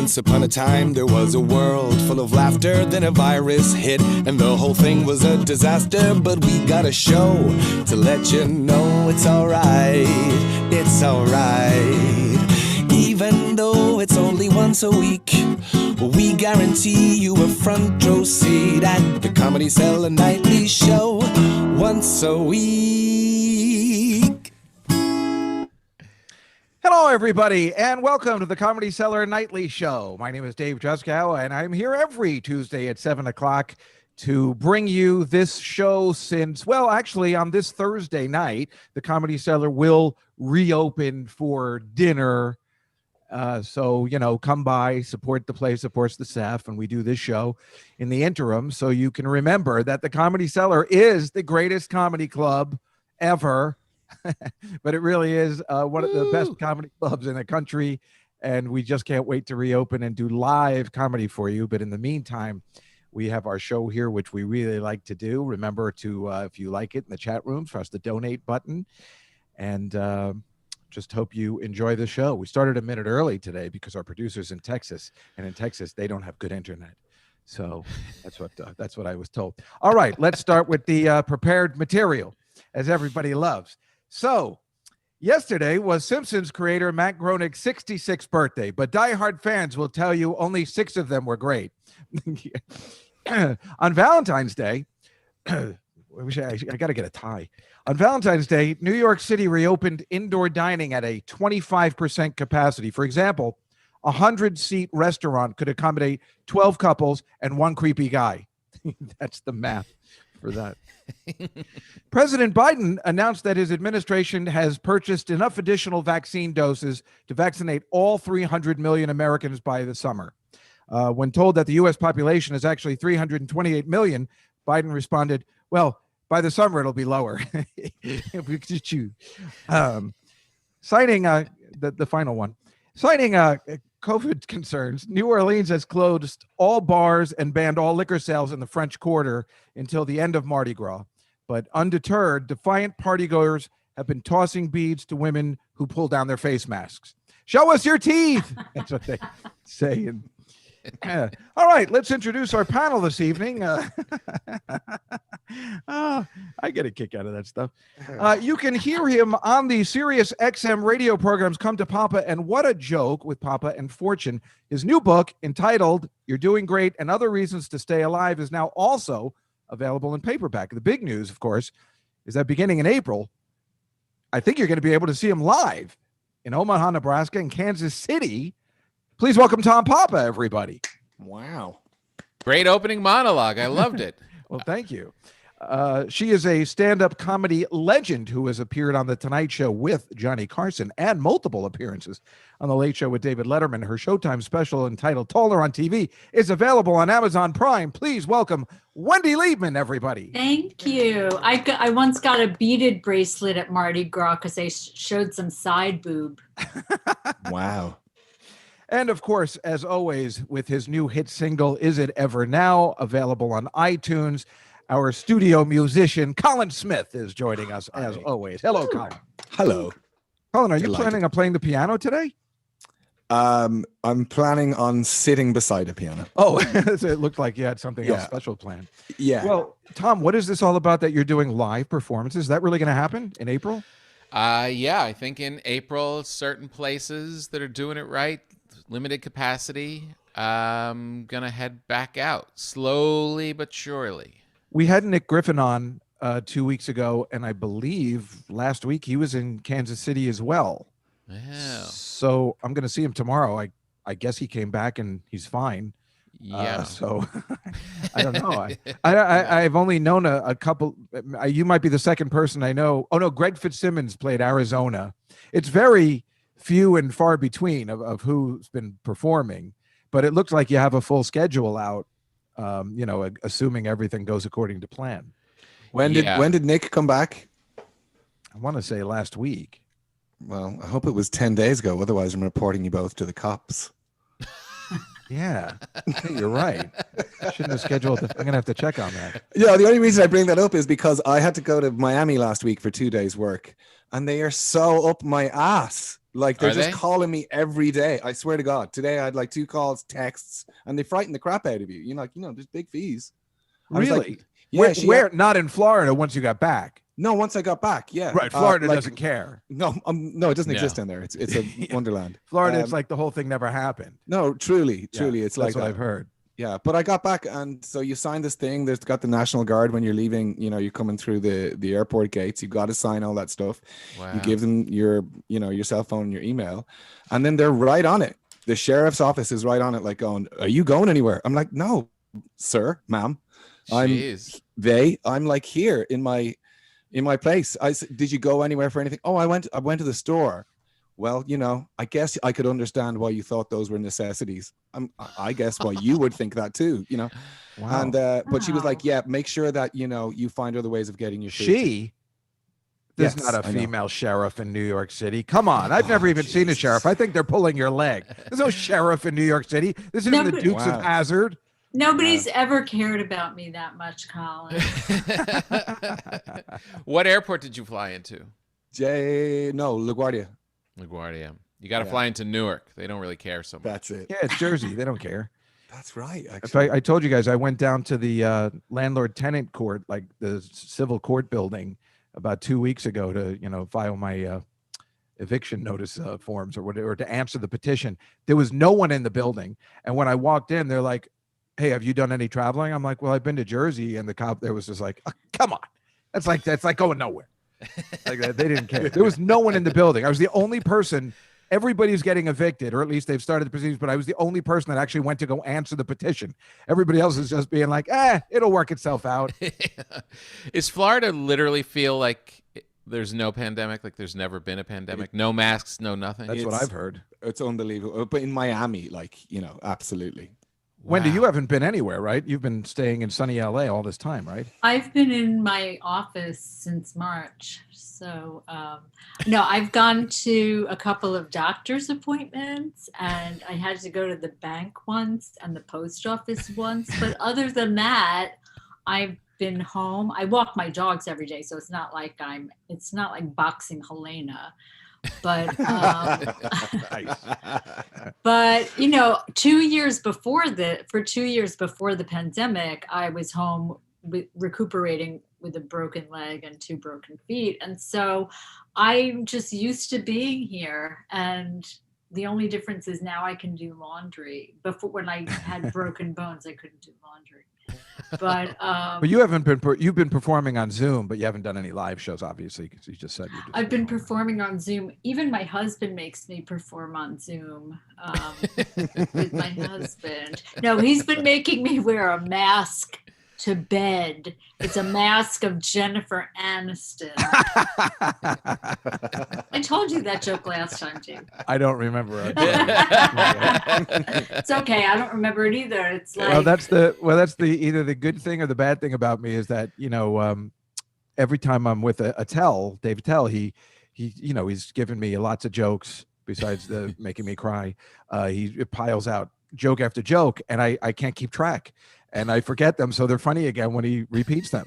Once upon a time, there was a world full of laughter. Then a virus hit, and the whole thing was a disaster. But we got a show to let you know it's alright. It's alright. Even though it's only once a week, we guarantee you a front row seat at the Comedy Cellar Nightly Show once a week. Hello, everybody, and welcome to the Comedy Cellar Nightly Show. My name is Dave Juskow, and I'm here every Tuesday at 7 o'clock to bring you this show since, well, actually, on this Thursday night, the Comedy Cellar will reopen for dinner. So, you know, come by, support the place, supports the staff, and we do this show in the interim so you can remember that the Comedy Cellar is the greatest comedy club ever. But it really is one of the best comedy clubs in the country, and we just can't wait to reopen and do live comedy for you. But in the meantime, we have our show here, which we really like to do. Remember to, if you like it, in the chat room, press the donate button, and just hope you enjoy the show. We started a minute early today because our producer's in Texas, and in Texas, they don't have good internet. So that's what I was told. All right, let's start with the prepared material, as everybody loves. So, yesterday was Simpsons creator Matt Groening's 66th birthday, but diehard fans will tell you only 6 of them were great. On Valentine's Day, I got to get a tie. On Valentine's Day, New York City reopened indoor dining at a 25% capacity. For example, a 100-seat restaurant could accommodate 12 couples and 1 creepy guy. That's the math for that. President Biden announced that his administration has purchased enough additional vaccine doses to vaccinate all 300 million Americans by the summer. When told that the U.S. population is actually 328 million, Biden responded, well, by the summer, it'll be lower. Citing the final one. Citing COVID concerns, New Orleans has closed all bars and banned all liquor sales in the French Quarter until the end of Mardi Gras. But undeterred, defiant partygoers have been tossing beads to women who pull down their face masks. Show us your teeth! That's what they say. All right, let's introduce our panel this evening. I get a kick out of that stuff. You can hear him on the Sirius XM radio programs Come to Papa and What a Joke with Papa and Fortune. His new book, entitled You're Doing Great and Other Reasons to Stay Alive, is now also available in paperback. The big news, of course, is that beginning in April, I think you're going to be able to see him live in Omaha, Nebraska, and Kansas City. Please welcome Tom Papa, everybody. Wow. Great opening monologue. I loved it. Well, thank you. She is a stand-up comedy legend who has appeared on The Tonight Show with Johnny Carson and multiple appearances on The Late Show with David Letterman. Her Showtime special entitled Taller on TV is available on Amazon Prime. Please welcome Wendy Liebman, everybody. Thank you. I once got a beaded bracelet at Mardi Gras because they showed some side boob. Wow. And of course, as always, with his new hit single, Is It Ever Now, available on iTunes, our studio musician, Colin Smith, is joining us as always. Hello, Colin. Hello. Colin, are you planning on playing the piano today? I'm planning on sitting beside a piano. Oh, so it looked like you had something else special planned. Yeah. Well, Tom, what is this all about that you're doing live performances? Is that really going to happen in April? Yeah, I think in April, certain places that are doing it right, limited capacity, I'm going to head back out slowly but surely. We had Nick Griffin on 2 weeks ago, and I believe last week he was in Kansas City as well. Yeah. So I'm going to see him tomorrow. I guess he came back and he's fine. Yeah. So I don't know. I've only known a couple. You might be the second person I know. Oh, no, Greg Fitzsimmons played Arizona. It's very few and far between of who's been performing, but it looks like you have a full schedule out, assuming everything goes according to plan. When did Nick come back? I want to say last week. Well, I hope it was 10 days ago. Otherwise, I'm reporting you both to the cops. Yeah, you're right. Shouldn't have scheduled it. I'm going to have to check on that. Yeah, the only reason I bring that up is because I had to go to Miami last week for 2 days work, and they are so up my ass. Like they're Are just they? calling me every day. I swear to God. Today I had like 2 calls, texts, and they frighten the crap out of you. You're like, there's big fees. I was like, Really? yeah, Where? Not in Florida once you got back. No, once I got back, yeah. Right. Florida like, doesn't care. No, no, it doesn't No. exist down there. It's a wonderland. Florida, it's like the whole thing never happened. No, truly, Yeah, it's that's like what that. I've heard. Yeah, but I got back, and so you sign this thing. There's got the National Guard when you're leaving. You're coming through the airport gates. You got to sign all that stuff. Wow. You give them your cell phone and your email, and then they're right on it. The sheriff's office is right on it, like going, "Are you going anywhere?" I'm like, "No, sir, ma'am. Jeez. I'm like here in my place." I said, "Did you go anywhere for anything?" "Oh, I went to the store." "Well, I guess I could understand why you thought those were necessities. I guess why you would think that too, Wow. And but she was Wow. like, "Yeah, make sure that you find other ways of getting your food." There's Yes, not a I know. female sheriff in New York City. Come on. I've never even seen a Jesus. sheriff. I think they're pulling your leg. There's no sheriff in New York City. This isn't No, the but- Dukes Wow. of Hazzard. Nobody's ever cared about me that much, Colin. What airport did you fly into? LaGuardia. LaGuardia. You got to Yeah. fly into Newark. They don't really care so much. That's it. Yeah, it's Jersey. They don't care. That's right. If Actually, I told you guys, I went down to the landlord-tenant court, like the civil court building, about 2 weeks ago to, file my eviction notice forms or whatever, to answer the petition. There was no one in the building. And when I walked in, they're like, "Hey, have you done any traveling?" I'm like, "Well, I've been to Jersey." And the cop there was just like, "Oh, come on. That's like going nowhere." Like that. They didn't care. There was no one in the building. I was the only person. Everybody's getting evicted, or at least they've started the proceedings, but I was the only person that actually went to go answer the petition. Everybody else is just being like, it'll work itself out. Is Florida literally feel like there's no pandemic? Like there's never been a pandemic? No masks, no nothing? That's what I've heard. it's unbelievable. But in Miami, absolutely. Wendy, Wow. you haven't been anywhere, right? You've been staying in sunny LA all this time, right? I've been in my office since March. So, no, I've gone to a couple of doctor's appointments, and I had to go to the bank once and the post office once. But other than that, I've been home. I walk my dogs every day, so it's not like boxing Helena. But but 2 years before for 2 years before the pandemic, I was home recuperating with a broken leg and 2 broken feet, and so I'm just used to being here. And the only difference is now I can do laundry. Before, when I had broken bones, I couldn't do laundry. But you haven't been you've been performing on Zoom, but you haven't done any live shows, obviously, because you just said I've been performing on Zoom. Even my husband makes me perform on Zoom with my husband. No, he's been making me wear a mask to bed. It's a mask of Jennifer Aniston. I told you that joke last time too. I don't remember. It's okay. I don't remember it either. It's like Well, that's the either the good thing or the bad thing about me is that every time I'm with Dave Attell, he's given me lots of jokes besides the making me cry. He piles out joke after joke, and I can't keep track, and I forget them, so they're funny again when he repeats them.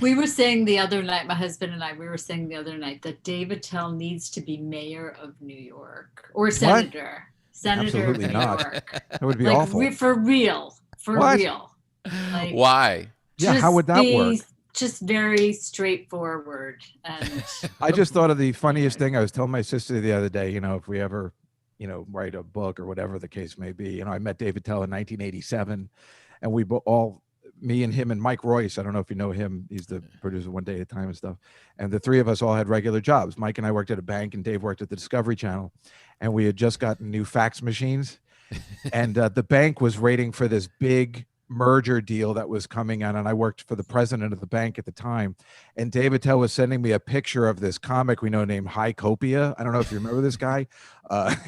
we were saying the other night, my husband and I, that Dave Attell needs to be mayor of New York or senator. Senator Absolutely of New not. York. That would be Like awful. for real. What? Like, Why? Yeah, how just would that work? Just very straightforward. And I just thought of the funniest thing. I was telling my sister the other day, if we ever, write a book or whatever the case may be. I met Dave Attell in 1987, and we me and him and Mike Royce, I don't know if you know him, he's the producer of One Day at a Time and stuff. And the three of us all had regular jobs. Mike and I worked at a bank, and Dave worked at the Discovery Channel. And we had just gotten new fax machines. And the bank was waiting for this big merger deal that was coming on, and I worked for the president of the bank at the time. And Dave Attell was sending me a picture of this comic we know named High Copia. I don't know if you remember this guy.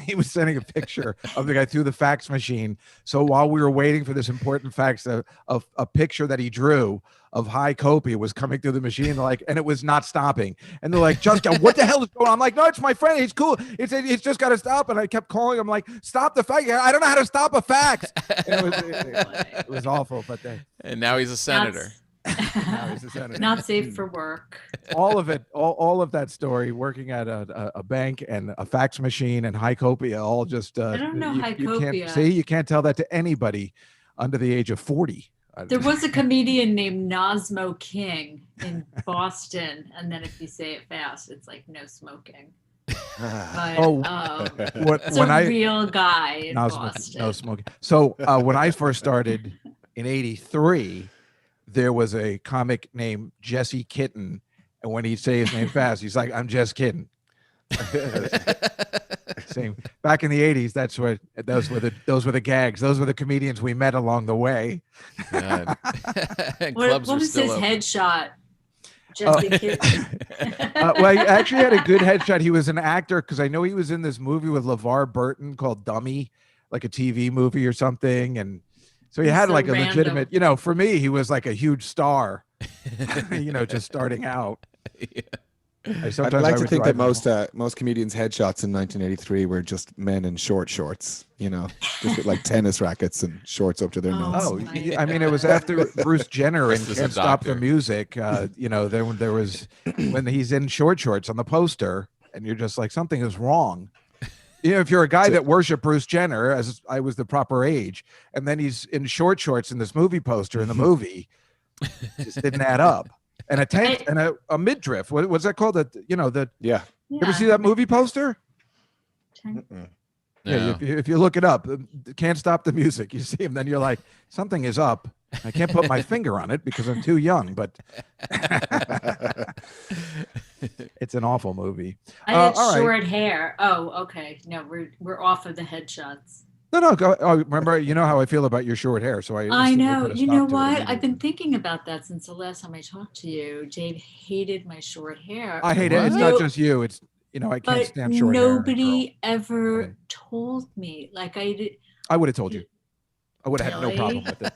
He was sending a picture of the guy through the fax machine. So while we were waiting for this important fax, a picture that he drew of high copia was coming through the machine, like, and it was not stopping. And they're like, Juskow, what the hell is going on? I'm like, no, it's my friend. He's cool. It's just got to stop. And I kept calling him, like, stop the fax. I don't know how to stop a fax. And it was awful. But and now he's a senator. Not safe for work. All of it, all of that story, working at a bank and a fax machine and high copia, all just I don't know high copia. You can't tell that to anybody under the age of 40. There was a comedian named Nazmo King in Boston, and then if you say it fast, it's like no smoking. But it's a real guy in Boston. No smoking. So when I first started in '83. There was a comic named Jesse Kitten, and when he'd say his name fast, he's like, "I'm just kidding." Same. Back in the '80s, those were the gags. Those were the comedians we met along the way. What was his headshot? Jesse Kitten. Well, he actually had a good headshot. He was an actor because I know he was in this movie with LeVar Burton called Dummy, like a TV movie or something, and. So he had so like a legitimate, for me, he was like a huge star, just starting out. Yeah. I'd like to think that most comedians' headshots in 1983 were just men in short shorts, just with like tennis rackets and shorts up to their nose. Oh, I mean, it was after Bruce Jenner and Can't Stop the Music. There was when he's in short shorts on the poster, and you're just like, something is wrong. If you're a guy that worshiped Bruce Jenner, as I was the proper age, and then he's in short shorts in this movie poster in the movie, just didn't add up. And a tank and a midriff. What's that called? Yeah. You ever see that movie poster? Yeah. If you look it up, Can't Stop the Music. You see him, then you're like, something is up. I can't put my finger on it because I'm too young, but it's an awful movie. I had short hair. Oh, okay. No, we're off of the headshots. No, go. Oh, remember, how I feel about your short hair, so I know. You know what? I've been thinking about that since the last time I talked to you. Dave hated my short hair. I hate it. It's not just you. It's I can't stand short hair. Nobody ever told me. Like I would have told you. I would have had no problem with it.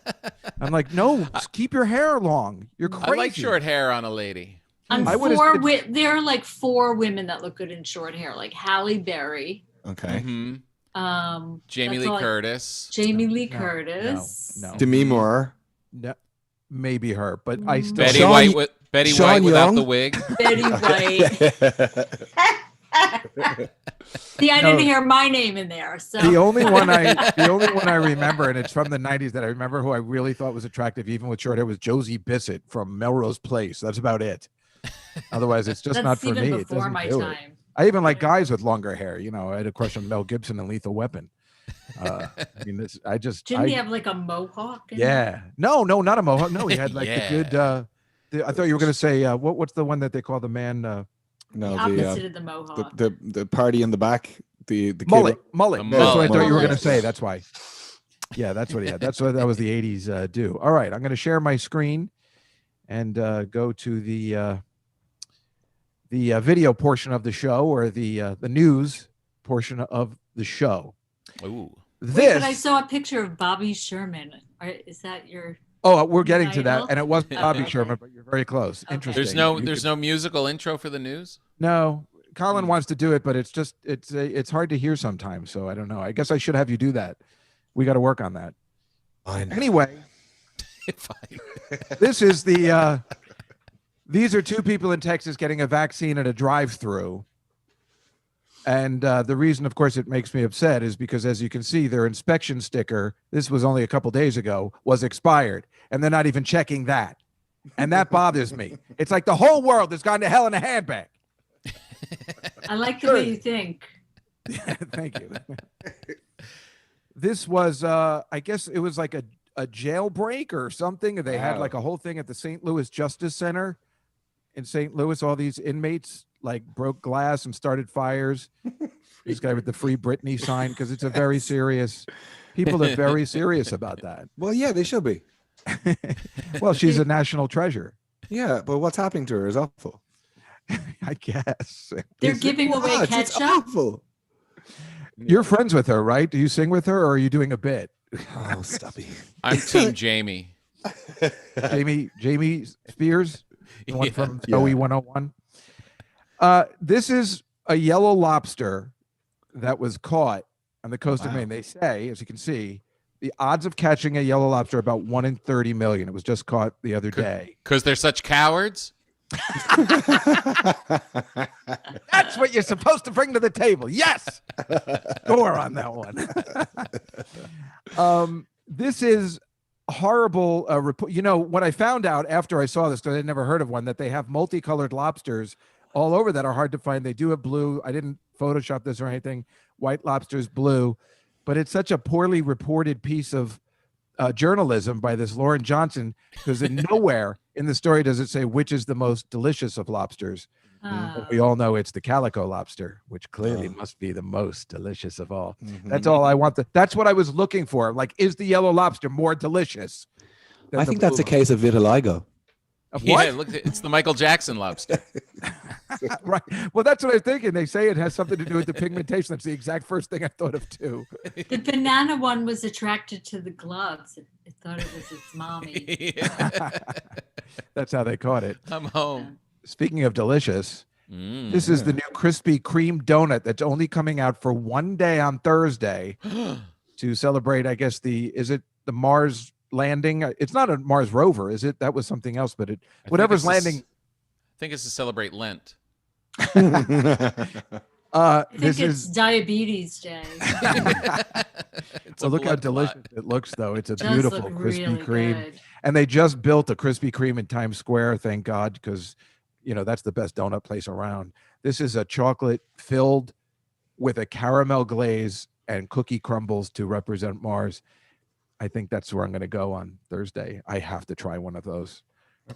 I'm like, no, keep your hair long. You're crazy. I like short hair on a lady. There are like 4 women that look good in short hair, like Halle Berry. Okay. Mm-hmm. Jamie Lee Curtis. Jamie Lee Curtis. No. Demi Moore. No, maybe her, but I still. Betty White without the wig. Betty White. See, I didn't hear my name in there. So the only one I remember, and it's from the '90s that I remember, who I really thought was attractive, even with short hair, was Josie Bissett from Melrose Place. That's about it. Otherwise, it's just not for me. That's before my time. I even like guys with longer hair. I had a crush on Mel Gibson and Lethal Weapon. Didn't he have like a mohawk? No, not a mohawk. No, he had like the good. I thought you were going to say what's the one that they call the man? No, the opposite of the mohawk. The party in the back. The mullet. Kid. Mullet. That's what I thought you were going to say. That's why. Yeah, that's what he had. That's what that was the '80s do. All right, I'm going to share my screen and go to the video portion of the show, or the news portion of the show. Ooh. But I saw a picture of Bobby Sherman. Is that your? Oh, we're getting to that, and it wasn't Bobby Sherman, but you're very close. Okay. Interesting. There's no musical intro for the news. No, Colin wants to do it, but it's hard to hear sometimes. So I don't know. I guess I should have you do that. We got to work on that. Fine. Anyway, this is these are 2 people in Texas getting a vaccine at a drive-through. And the reason, of course, it makes me upset is because, as you can see, their inspection sticker, this was only a couple days ago, was expired. And they're not even checking that. And that bothers me. It's like the whole world has gone to hell in a handbag. I like the way you think. Thank you. This was, I guess it was like a jailbreak or something. They had like a whole thing at the St. Louis Justice Center in St. Louis. All these inmates like broke glass and started fires. This guy with the Free Britney sign, because it's a very serious. People are very serious about that. Well, yeah, they should be. Well, she's a national treasure. Yeah, but what's happening to her is awful. I guess they're giving away ketchup. It's awful. You're friends with her, right? Do you sing with her, or are you doing a bit? Oh, stubby. I'm Team Jamie. Jamie Spears, the one from Yeah. OE 101. This is a yellow lobster that was caught on the coast of Wow. Maine. They say, as you can see, the odds of catching a yellow lobster are about 1 in 30 million. It was just caught the other day. Because they're such cowards? That's what you're supposed to bring to the table. Yes. Score on that one. This is horrible report. You know, what I found out after I saw this, because I'd never heard of one, that they have multicolored lobsters all over that are hard to find. They do have blue. I didn't Photoshop this or anything. White lobsters, blue. But it's such a poorly reported piece of journalism by this Lauren Johnson, because nowhere in the story does it say which is the most delicious of lobsters. But we all know it's the calico lobster, which clearly must be the most delicious of all. That's all I want. That's what I was looking for. Like, is the yellow lobster more delicious? I think that's a case of vitiligo. What? Yeah, look, it's the Michael Jackson lobster. Right. Well, that's what I was thinking. They say it has something to do with the pigmentation. That's the exact first thing I thought of too. The banana one was attracted to the gloves. It thought it was its mommy. That's how they caught it. I'm home. Speaking of delicious, this is the new Krispy Kreme donut that's only coming out for one day on Thursday to celebrate, I guess, is it the Mars landing? It's not a Mars rover, is it? That was something else, but whatever's landing. I think it's to celebrate Lent. I think it's Diabetes Day. So look how delicious it looks, though. It's a Does beautiful look Krispy really Kreme. good. And they just built a Krispy Kreme in Times Square, thank God, because, you know, that's the best donut place around. This is a chocolate filled with a caramel glaze and cookie crumbles to represent Mars. I think that's where I'm going to go on Thursday. I have to try one of those.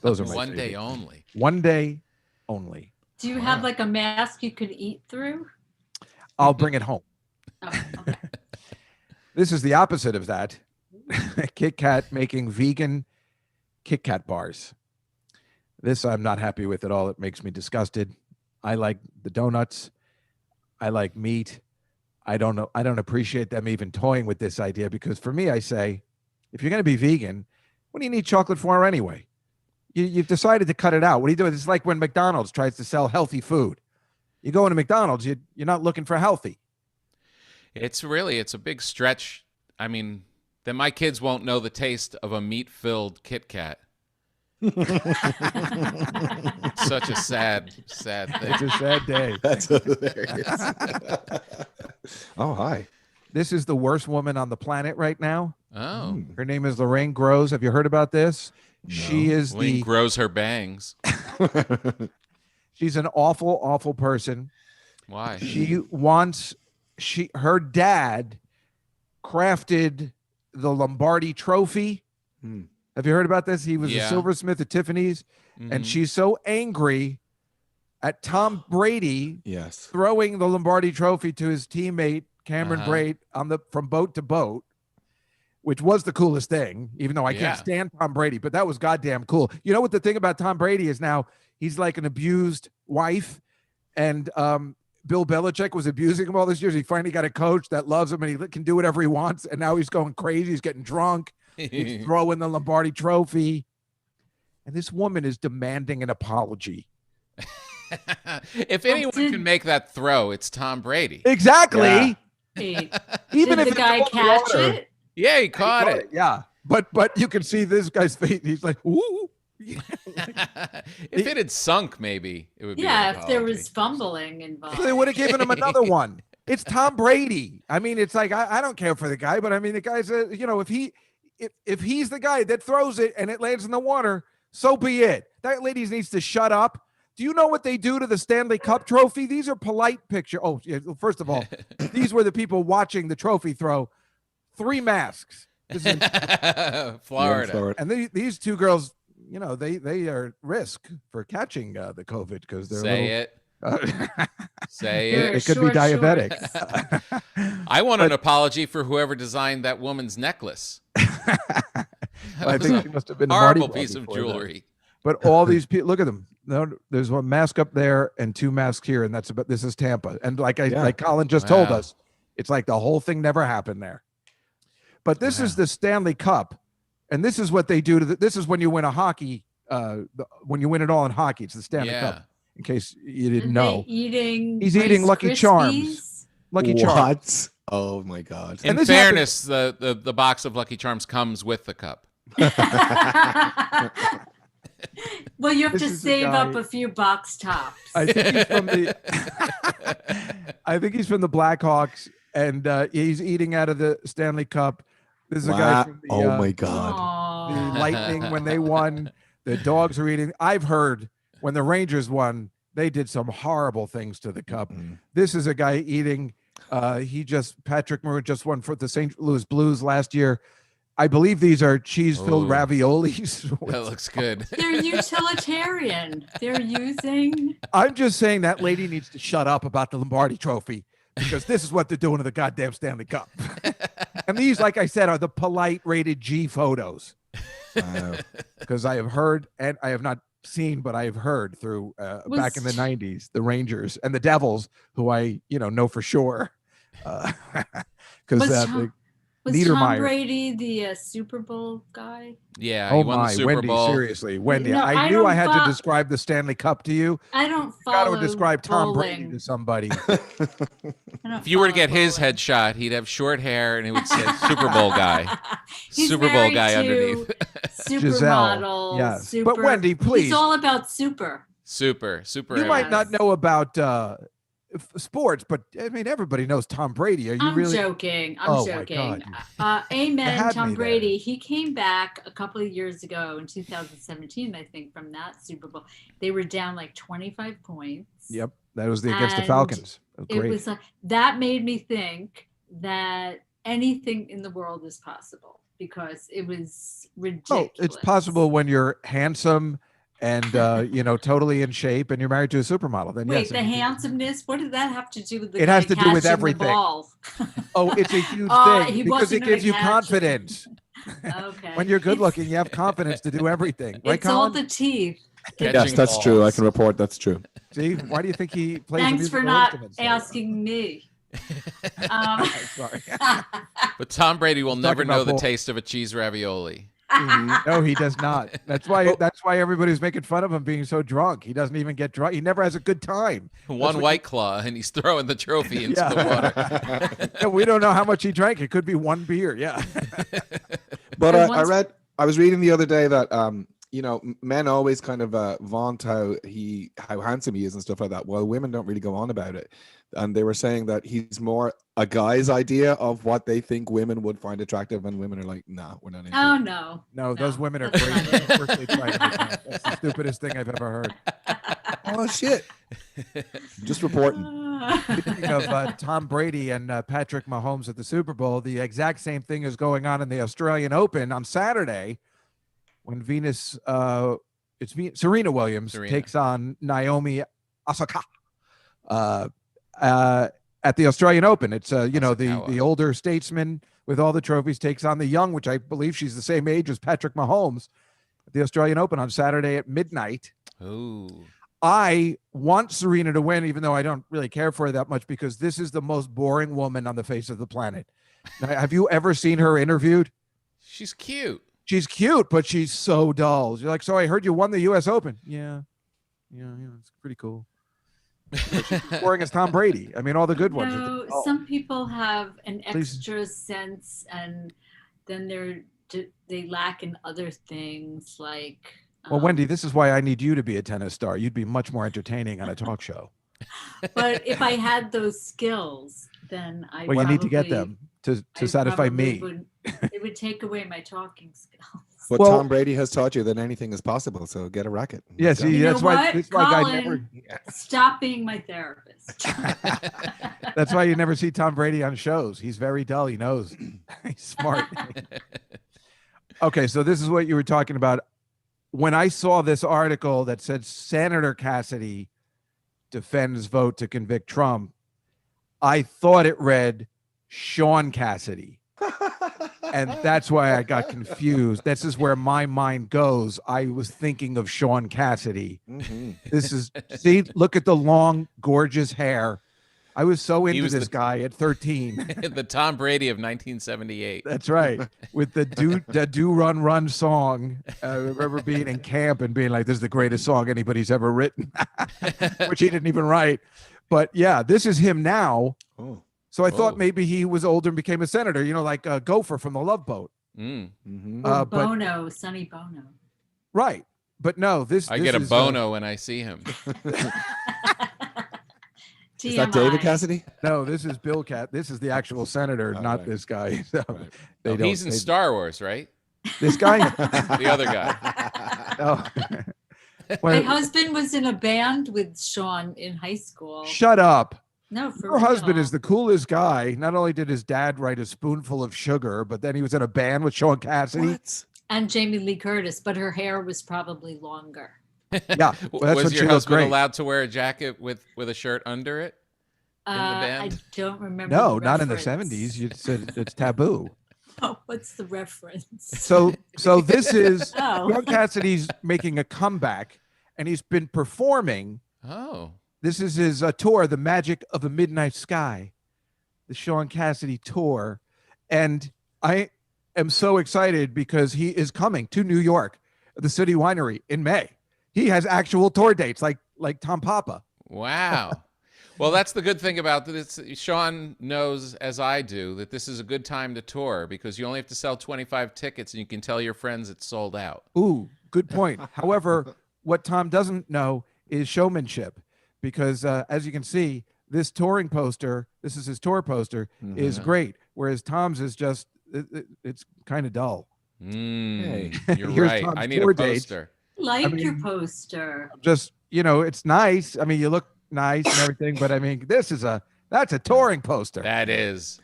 Those are my One day favorite. only. One day only. Do you have like a mask you could eat through? I'll bring it home. Oh, okay. This is the opposite of that. Kit Kat making vegan Kit Kat bars. This I'm not happy with at all. It makes me disgusted. I like the donuts. I like meat. I don't appreciate them even toying with this idea, because for me, I say, if you're going to be vegan, what do you need chocolate for anyway? You've decided to cut it out. What are you doing? It's like when McDonald's tries to sell healthy food. You go into McDonald's, you're not looking for healthy. It's a big stretch. I mean, then my kids won't know the taste of a meat-filled Kit Kat. Such a sad thing. It's a sad day. That's hilarious. Oh, hi. This is the worst woman on the planet right now. Oh. Her name is Lorraine Groves. Have you heard about this? No. She is Lorraine grows her bangs. She's an awful, awful person. Why? Her dad crafted the Lombardi Trophy. Have you heard about this? He was a silversmith at Tiffany's, and she's so angry at Tom Brady throwing the Lombardi Trophy to his teammate Cameron Brate from boat to boat, which was the coolest thing, even though I can't stand Tom Brady, but that was goddamn cool. You know what the thing about Tom Brady is now? He's like an abused wife, and Bill Belichick was abusing him all these years. He finally got a coach that loves him, and he can do whatever he wants, and now he's going crazy. He's getting drunk. He's throwing the Lombardi Trophy, and this woman is demanding an apology. If anyone can make that throw, it's Tom Brady. Exactly. Hey, Even did if the guy catch it? Yeah, he caught it. Yeah, but you can see this guy's face. He's like, ooh. If it had sunk, maybe it would be. Yeah, if there was fumbling involved. So they would have given him another one. It's Tom Brady. I mean, it's like I don't care for the guy, but I mean, the guy's if he's the guy that throws it and it lands in the water, so be it. That lady needs to shut up. Do you know what they do to the Stanley Cup trophy? These are polite pictures. Oh, yeah, first of all, these were the people watching the trophy throw. 3 masks. This is Florida. And these two girls, you know, they are at risk for catching the COVID because they're Say it. It could be diabetic. I want an apology for whoever designed that woman's necklace. I think she must have been a horrible piece of jewelry. But all these people, look at them. No, there's one mask up there and 2 masks here, and this is Tampa. And like Colin just told us, It's like the whole thing never happened there. But this is the Stanley Cup, and this is what they do to this is when you win a hockey, when you win it all in hockey. It's the Stanley Cup. In case you didn't know, he's eating Lucky Charms. Lucky Charms. Oh my God! In fairness, the box of Lucky Charms comes with the cup. Well, you have to save up a few box tops. I think he's from the. I think he's from the Blackhawks, and he's eating out of the Stanley Cup. This is a guy from the. Oh my God! The Lightning when they won. The dogs are eating. I've heard when the Rangers won, they did some horrible things to the cup. This is a guy eating. Patrick Maroon just won for the St. Louis Blues last year. I believe these are cheese-filled raviolis. That looks good. They're utilitarian. They're using. I'm just saying that lady needs to shut up about the Lombardi Trophy because this is what they're doing to the goddamn Stanley Cup. And these, like I said, are the polite rated G photos. Because I have heard, and I have not seen, but I have heard through back in the 90s, the Rangers and the Devils, who I know for sure. Because was Tom Brady the Super Bowl guy? Yeah. Oh he won my, the Super Wendy! Bowl. Seriously, Wendy. No, I knew I had to describe the Stanley Cup to you. I don't follow. Got to describe Tom Brady to somebody. If you were to get his headshot, he'd have short hair and it would say Super Bowl guy. He's Super Bowl guy underneath. Supermodel. Yes, super, but Wendy, please. He's all about super. Super. You might not know about sports, but I mean, everybody knows Tom Brady. Are you I'm really joking? I'm joking. Amen. Tom Brady. He came back a couple of years ago in 2017, I think, from that Super Bowl. They were down like 25 points. Yep, that was against the Falcons. It was like that made me think that anything in the world is possible because it was ridiculous. Oh, it's possible when you're handsome and totally in shape, and you're married to a supermodel. Then wait, yes, the handsomeness. What did that have to do with the? It has to do with catching everything. The ball? Oh, it's a huge thing because it gives you catch confidence. Okay. When you're good looking, you have confidence to do everything. Right, it's Colin? all the teeth. Yes, that's true. I can report that's true. See, why do you think he plays? Thanks for not asking me. Sorry. But Tom Brady will never know the taste of a cheese ravioli. No, he does not. That's why everybody's making fun of him being so drunk. He doesn't even get drunk. He never has a good time. One White Claw, and he's throwing the trophy into the water. Yeah, we don't know how much he drank. It could be one beer. Yeah. But I was reading the other day that men always kind of vaunt how handsome he is and stuff like that. Well, women don't really go on about it. And they were saying that he's more a guy's idea of what they think women would find attractive, and women are like, nah, we're not into it. No, those women are crazy. Of course they try to make it. That's the stupidest thing I've ever heard. Oh, shit. Just reporting. Speaking of Tom Brady and Patrick Mahomes at the Super Bowl, the exact same thing is going on in the Australian Open on Saturday when Serena Williams takes on Naomi Osaka. At the Australian Open. It's the older statesman with all the trophies takes on the young, which I believe she's the same age as Patrick Mahomes, at the Australian Open on Saturday at midnight. Ooh. I want Serena to win, even though I don't really care for her that much, because this is the most boring woman on the face of the planet. Now, have you ever seen her interviewed? She's cute. She's cute, but she's so dull. You're like, so I heard you won the U.S. Open. Yeah, it's pretty cool. She's boring as Tom Brady. I mean, all the good ones. Some people have an extra sense, and then they lack in other things like. Well, Wendy, this is why I need you to be a tennis star. You'd be much more entertaining on a talk show. But if I had those skills, then I. Well, you need to get them to satisfy me. It would take away my talking skills. But Tom Brady has taught you that anything is possible, so get a racket. Yeah, see, that's why Colin, stop being my therapist. That's why you never see Tom Brady on shows. He's very dull. He knows. He's smart. Okay, so this is what you were talking about. When I saw this article that said Senator Cassidy defends vote to convict Trump, I thought it read Sean Cassidy. And that's why I got confused. This is where my mind goes. I was thinking of Sean Cassidy. This is, look at the long, gorgeous hair. I was so He into was this the- guy at 13. The Tom Brady of 1978. That's right. With the do run run song. I remember being in camp and being like, this is the greatest song anybody's ever written, which he didn't even write. But yeah, this is him now. Oh. So I Oh. thought maybe he was older and became a senator, like Gopher from the Love Boat. Mm. Mhm. Or but Bono, Sonny Bono. right. But no, this I this get a is, bono when I see him. Is that David TMI. Cassidy? no, this is Bill Cat. This is the actual senator, Oh, not right. this guy. So Right. they Oh, don't. he's in Star Wars, right? This guy. The other guy. Oh. My Well, husband was in a band with Sean in high school. shut up. No, for Your husband real. is the coolest guy. Not only did his dad write A Spoonful of Sugar, but then he was in a band with Sean Cassidy. What? And Jamie Lee Curtis, but her hair was probably longer. Yeah, well, that's Was when your she looked husband great. allowed to wear a jacket with a shirt under it? the I band? don't remember. No, the not in the reference. 70s. You said it's taboo. Oh, what's the reference? So this is Oh. Sean Cassidy's making a comeback, and he's been performing. Oh. This is his tour, The Magic of a Midnight Sky, the Sean Cassidy tour. And I am so excited because he is coming to New York, the City Winery, in May. He has actual tour dates like Tom Papa. Wow. Well, that's the good thing about this. Sean knows, as I do, that this is a good time to tour because you only have to sell 25 tickets and you can tell your friends it's sold out. Ooh, good point. However, what Tom doesn't know is showmanship because as you can see, this touring poster, this is his tour poster, is great. Whereas Tom's is just, it's kind of dull. You're Here's right. Tom's I need tour a dates. poster. Like your mean- poster. Just, it's nice. I mean, you look nice and everything, but I mean, that's a touring poster. That is.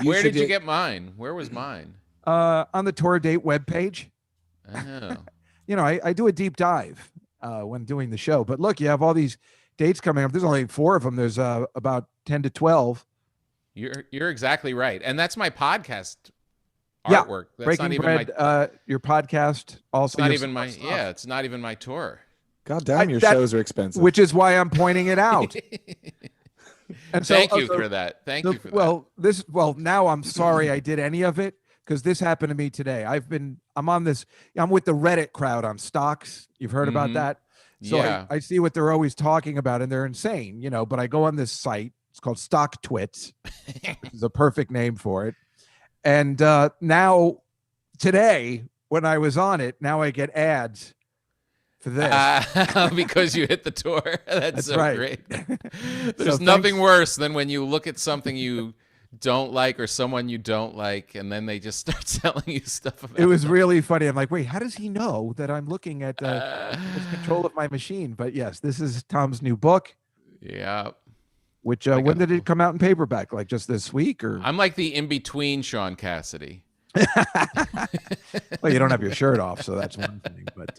You Where should did you get- get mine? Where was mine? On the tour date webpage. Oh. I do a deep dive when doing the show. But look, you have all these dates coming up. There's only 4 of them. There's about 10 to 12. You're exactly right. And that's my podcast Yeah, artwork. That's Breaking not even Bread, my your podcast also. it's not your even my stuff, it's not even my tour. God damn, your that- shows are expensive. which is why I'm pointing it out. And so, Thank you so- for that. Thank so- you for that. well, now I'm sorry I did any of it because this happened to me today. I'm with the Reddit crowd on stocks. You've heard about Mhm. that. So Yeah. I see what they're always talking about and they're insane, but I go on this site. It's called Stock Twits. Which is a perfect name for it. And now today, when I was on it, now I get ads for this. Because you hit the tour. That's so right. great. So There's nothing thanks- worse than when you look at something you don't like or someone you don't like, and then they just start selling you stuff about It was really funny. I'm like, wait, how does he know that I'm looking at control of my machine? But yes, this is Tom's new book, yeah. which Like when a- did it come out in paperback? Like just this week or? I'm like the in-between Sean Cassidy. Well, you don't have your shirt off, so that's one thing. But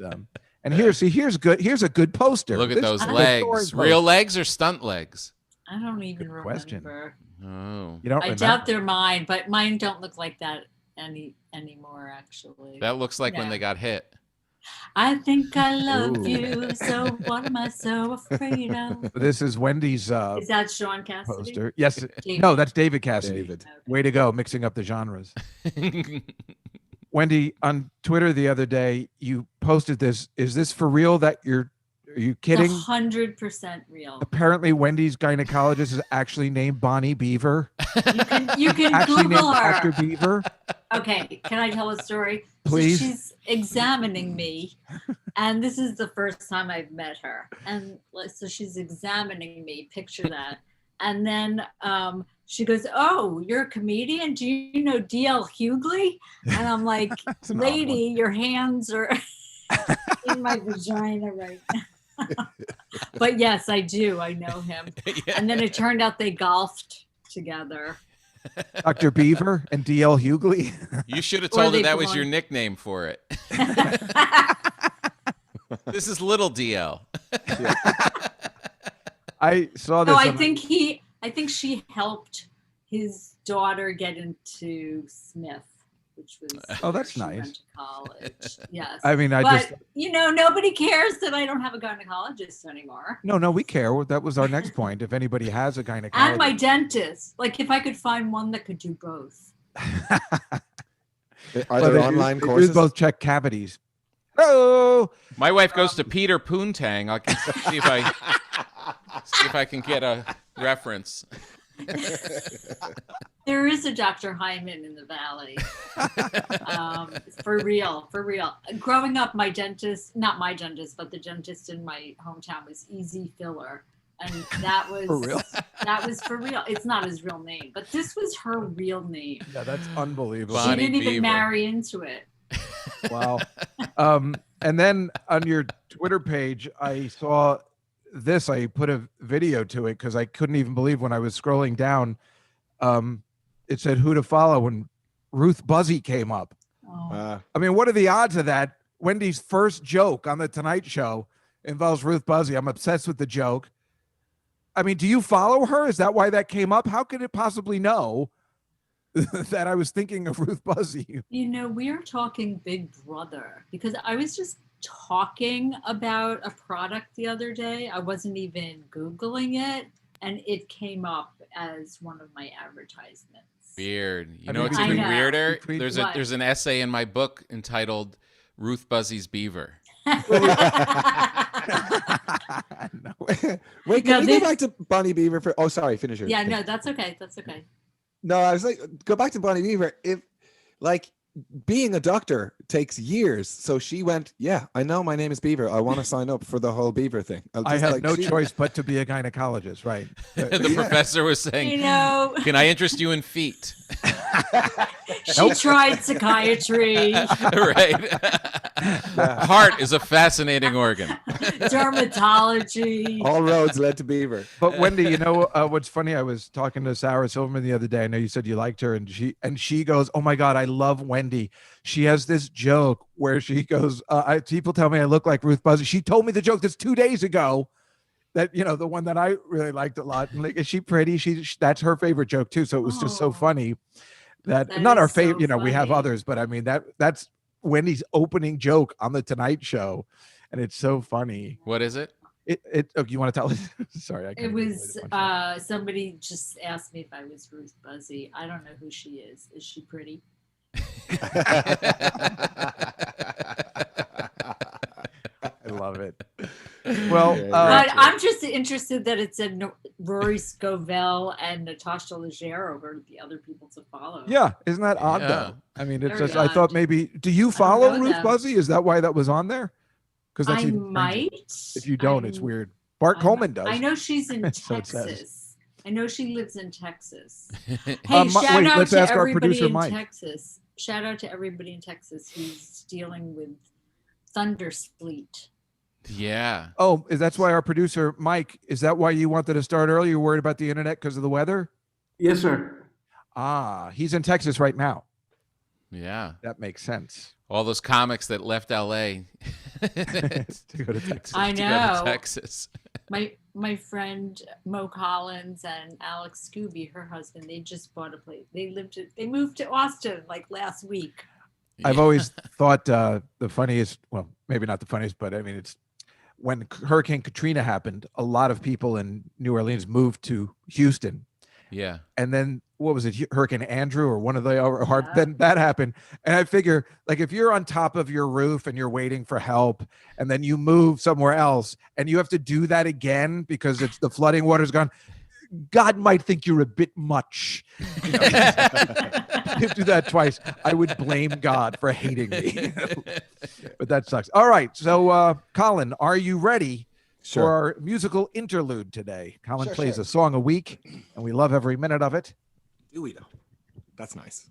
and here's a good poster. Look at This those is a legs. touring Real poster. legs or stunt legs? I don't even Good question. remember. Oh. You don't I remember? doubt they're mine, but mine don't look like that anymore, actually. That looks like when Yeah. they got hit. I think I love Ooh. you, so what am I so afraid of? This is Wendy's Is that Sean Cassidy? poster. Yes. David. No, that's David Cassidy. David. Way to go, mixing up the genres. Wendy, on Twitter the other day, you posted this. Is this for real that are you kidding? 100% real. Apparently, Wendy's gynecologist is actually named Bonnie Beaver. You can Actually named Google Dr. her. Beaver. Okay, can I tell a story? Please. So she's examining me, and this is the first time I've met her. And so she's examining me, picture that. And then she goes, "Oh, you're a comedian? Do you know D.L. Hughley?" And I'm like, That's an odd one. "Lady, your hands are in my vagina right now." But yes, I do. I know him. Yeah. And then it turned out they golfed together. Dr. Beaver and D.L. Hughley. You should have Or told her they that was your belong- nickname for it. This is Little DL. I saw this. No, I on- think she helped his daughter get into Smith. which was Oh, where that's she nice. went to college. Yes. I mean, But nobody cares that I don't have a gynecologist anymore. No, we care. That was our next point. If anybody has a gynecologist. And my dentist. Like if I could find one that could do both. Are there online They courses? both check cavities. Oh, My wife goes to Peter Poontang. I can see if I can get a reference. There is a Dr. Hyman in the Valley. For real. Growing up, my dentist, not my dentist, but the dentist in my hometown was Easy Filler. And that was For real? That was for real. It's not his real name, but this was her real name. yeah, that's unbelievable. She Bonnie didn't even Beaver. marry into it. Wow. And then on your Twitter page, I saw this. I put a video to it because I couldn't even believe when I was scrolling down. It said who to follow when Ruth Buzzy came up. Oh. I mean, what are the odds of that? Wendy's first joke on the Tonight Show involves Ruth Buzzy. I'm obsessed with the joke. I mean, do you follow her? Is that why that came up? How could it possibly know that I was thinking of Ruth Buzzy? We are talking Big Brother because I was just talking about a product the other day. I wasn't even Googling it, and it came up as one of my advertisements. Weird. I You know mean, what's I even know. weirder? Between- There's What? an essay in my book entitled Ruth Buzzy's Beaver. No. Wait, No, can we this- go back to Bonnie Beaver for? Oh, sorry, finish your Yeah, thing. no, that's okay. That's okay. No, I was like, go back to Bonnie Beaver. If like being a doctor takes years, so she went, yeah, I know my name is Beaver. I want to sign up for the whole Beaver thing. I have no choice but to be a gynecologist, right? The professor was saying, can I interest you in feet? She tried psychiatry, Right. Heart is a fascinating organ. dermatology. All roads led to Beaver. But Wendy, what's funny? I was talking to Sarah Silverman the other day. I know you said you liked her, and she goes, "Oh my God, I love Wendy. She has this joke where she goes, people tell me I look like Ruth Buzzy. She told me the joke this 2 days ago. That the one that I really liked a lot. And like, is she pretty? That's her favorite joke too. So it was just so Oh. funny that That not our is so favorite. We have funny. others, but I mean that's Wendy's opening joke on the Tonight Show, and it's so funny. What is it? You want to tell us? Sorry, I It couldn't give away was the punchline. somebody just asked me if I was Ruth Buzzy. I don't know who she is. Is she pretty? I love it. Well, But I'm just interested that it said Rory Scovel and Natasha Leggero were the other people to follow. yeah, isn't that odd Yeah. though? I mean, it's Very just I thought odd. maybe. Do you follow know Ruth them. Buzzy? Is that why that was on there? Because I even stranger. might. If you don't, it's I'm- weird. Bart I Coleman might- does. I know she's in So it says. Texas. I know she lives in Texas. Hey, wait, shout out let's to ask our everybody producer, in Mike. Texas. Shout out to everybody in Texas who's dealing with thunder sleet. Yeah. Oh, that's why our producer Mike. Is that why you wanted to start early? You're worried about the internet because of the weather? Yes, sir. Ah, he's in Texas right now. Yeah. That makes sense. All those comics that left LA To go to Texas. I to go to know. Texas. My friend Mo Collins and Alex Scooby, her husband, they just bought a place. They moved to Austin like last week. I've always thought the funniest, well, maybe not the funniest, but I mean, it's when Hurricane Katrina happened, a lot of people in New Orleans moved to Houston. Yeah. And then what was it, Hurricane Andrew or one of the Yeah. then that happened. And I figure, like, if you're on top of your roof and you're waiting for help and then you move somewhere else and you have to do that again because it's the flooding water's gone, God might think you're a bit much. You know, if you do that twice, I would blame God for hating me. But that sucks. All right. So, Colin, are you ready Sure. for our musical interlude today? Colin Sure, plays sure. a song a week, and we love every minute of it. Do we though? That's nice.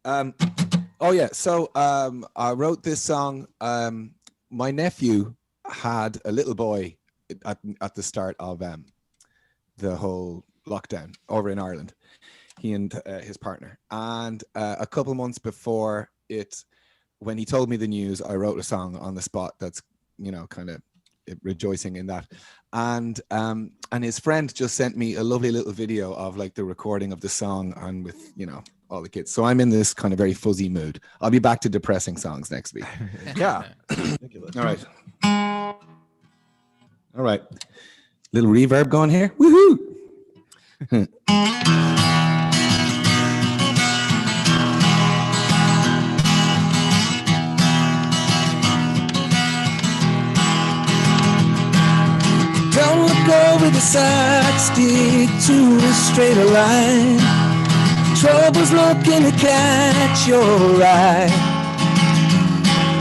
Oh yeah. So I wrote this song. My nephew had a little boy at the start of the whole lockdown over in Ireland. He and his partner, and a couple months before it, when he told me the news, I wrote a song on the spot. That's kind of rejoicing in that, and his friend just sent me a lovely little video of like the recording of the song, and with all the kids. So I'm in this kind of very fuzzy mood. I'll be back to depressing songs next week. Yeah. All right. All right. Little reverb going here. Woohoo! Don't look over the side, stick to a straighter line. Trouble's looking to catch your eye.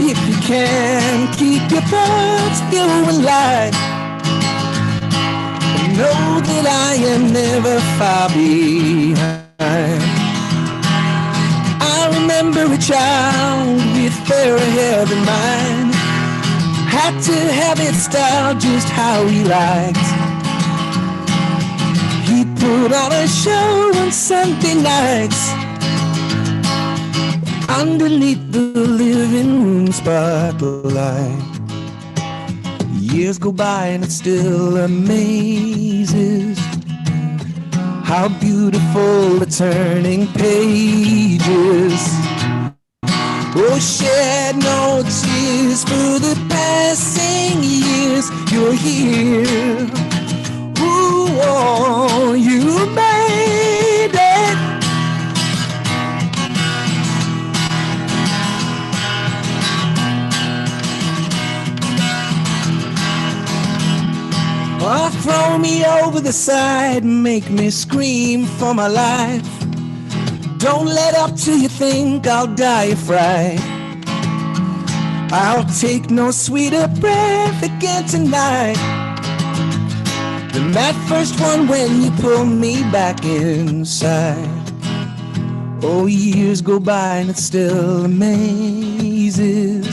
If you can, keep your thoughts going light. Know that I am never far behind. I remember a child with fairer hair than mine. Had to have it styled just how he liked. He put on a show on Sunday nights underneath the living room spotlight. Years go by and it still amazes how beautiful the turning pages. Oh, shed no tears for the passing years. You're here. Ooh, oh, you made it. Oh, throw me over the side, make me scream for my life. Don't let up till you think I'll die of fright. I'll take no sweeter breath again tonight than that first one when you pull me back inside. Oh, years go by and it still amazes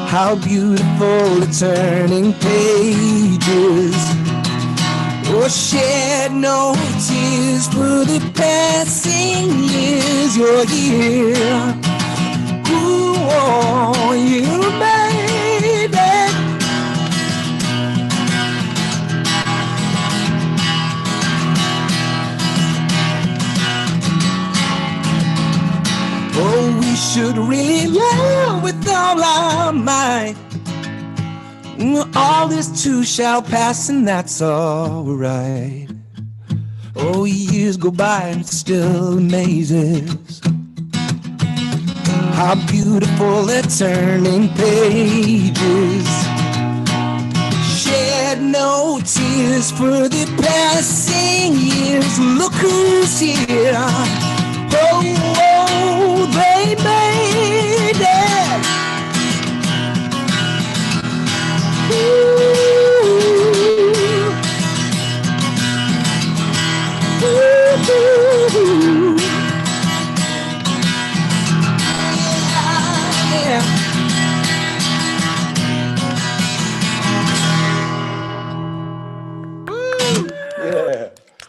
how beautiful the turning pages. Oh, shed no tears for the passing years. You're here. Ooh, oh, you made it. Oh, we should really love with all our might. All this too shall pass, and that's all right. Oh, years go by and it still amazes how beautiful the turning pages. Shed no tears for the passing years. Look who's here. Oh, oh, they made it.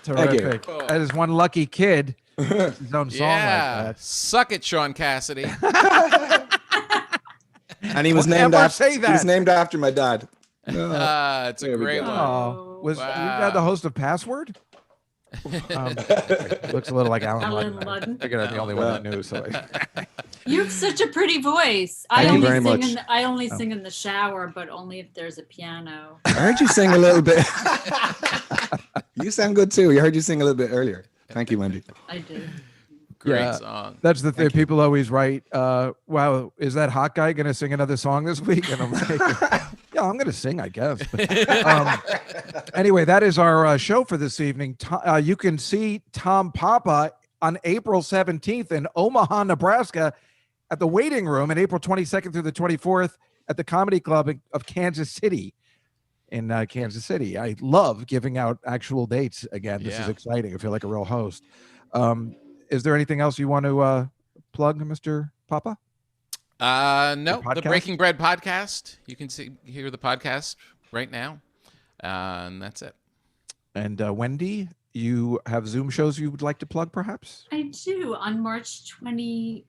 Terrific. That is one lucky kid. His own song like that. Suck it, Sean Cassidy. And he was Don't named ever after. say He that. was named after my dad. It's a There we great go. one. Oh, was Wow. your dad the host of Password? Looks a little like Alan Alan Ludden. Ludden. I figured I'm the only one that knew. So You have such a pretty voice. Thank you very much. I only sing in the shower, but only if there's a piano. I heard you sing a little bit. You sound good too. I heard you sing a little bit earlier. Thank you, Wendy. I do. Great Yeah. song. that's the thing. People always write, "Wow, is that hot guy going to sing another song this week?" And I'm like, "Yeah, I'm going to sing, I guess." But, anyway, that is our show for this evening. You can see Tom Papa on April 17th in Omaha, Nebraska, at the Waiting Room, and April 22nd through the 24th at the Comedy Club of Kansas City. In Kansas City. I love giving out actual dates again. This is exciting. I feel like a real host. Is there anything else you want to plug, Mr. Papa? No, the podcast? Breaking Bread podcast. You can hear the podcast right now. And that's it. And Wendy, you have Zoom shows you would like to plug, perhaps? I do. On March 24th,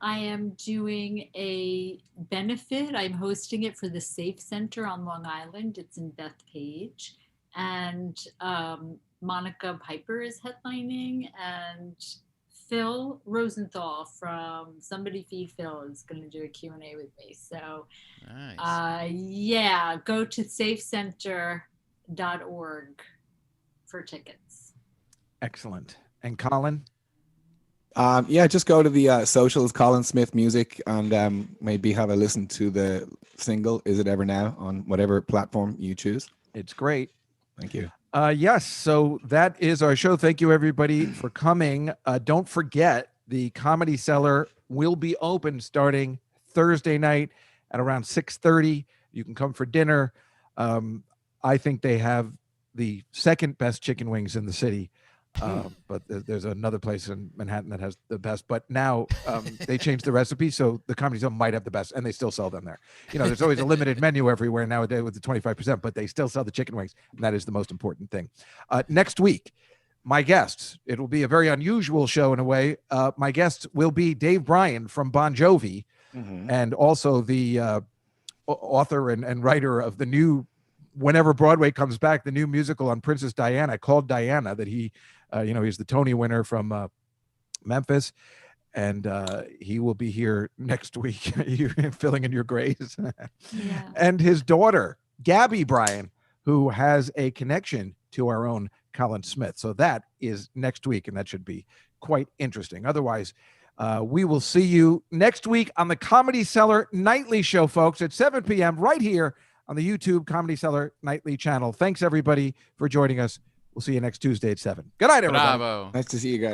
I am doing a benefit. I'm hosting it for the Safe Center on Long Island. It's in Bethpage. And Monica Piper is headlining. And Phil Rosenthal from Somebody Feed Phil is going to do a Q&A with me. So, Nice. yeah, go to safecenter.org for tickets. Excellent. And Colin? Yeah, just go to the socials, Colin Smith Music, and maybe have a listen to the single "Is It Ever Now" on whatever platform you choose. It's great. Thank you. Yes, so that is our show. Thank you, everybody, for coming. Don't forget, the Comedy Cellar will be open starting Thursday night at around 6:30. You can come for dinner. I think they have the second best chicken wings in the city. But there's another place in Manhattan that has the best. But now they changed the recipe, so the Comedy Zone might have the best, and they still sell them there. You know, there's always a limited menu everywhere nowadays with the 25%, but they still sell the chicken wings, and that is the most important thing. Next week, my guests, it will be a very unusual show in a way. My guests will be Dave Bryan from Bon Jovi, and also the author and writer of the new, whenever Broadway comes back, the new musical on Princess Diana called Diana, that he, he's the Tony winner from Memphis, and he will be here next week, filling in your grays. Yeah. And his daughter, Gabby Bryan, who has a connection to our own Colin Smith. So that is next week, and that should be quite interesting. Otherwise, we will see you next week on the Comedy Cellar Nightly Show, folks, at 7 p.m. right here on the YouTube Comedy Cellar Nightly channel. Thanks, everybody, for joining us. We'll see you next Tuesday at 7. Good night, everybody. Bravo. Nice to see you guys.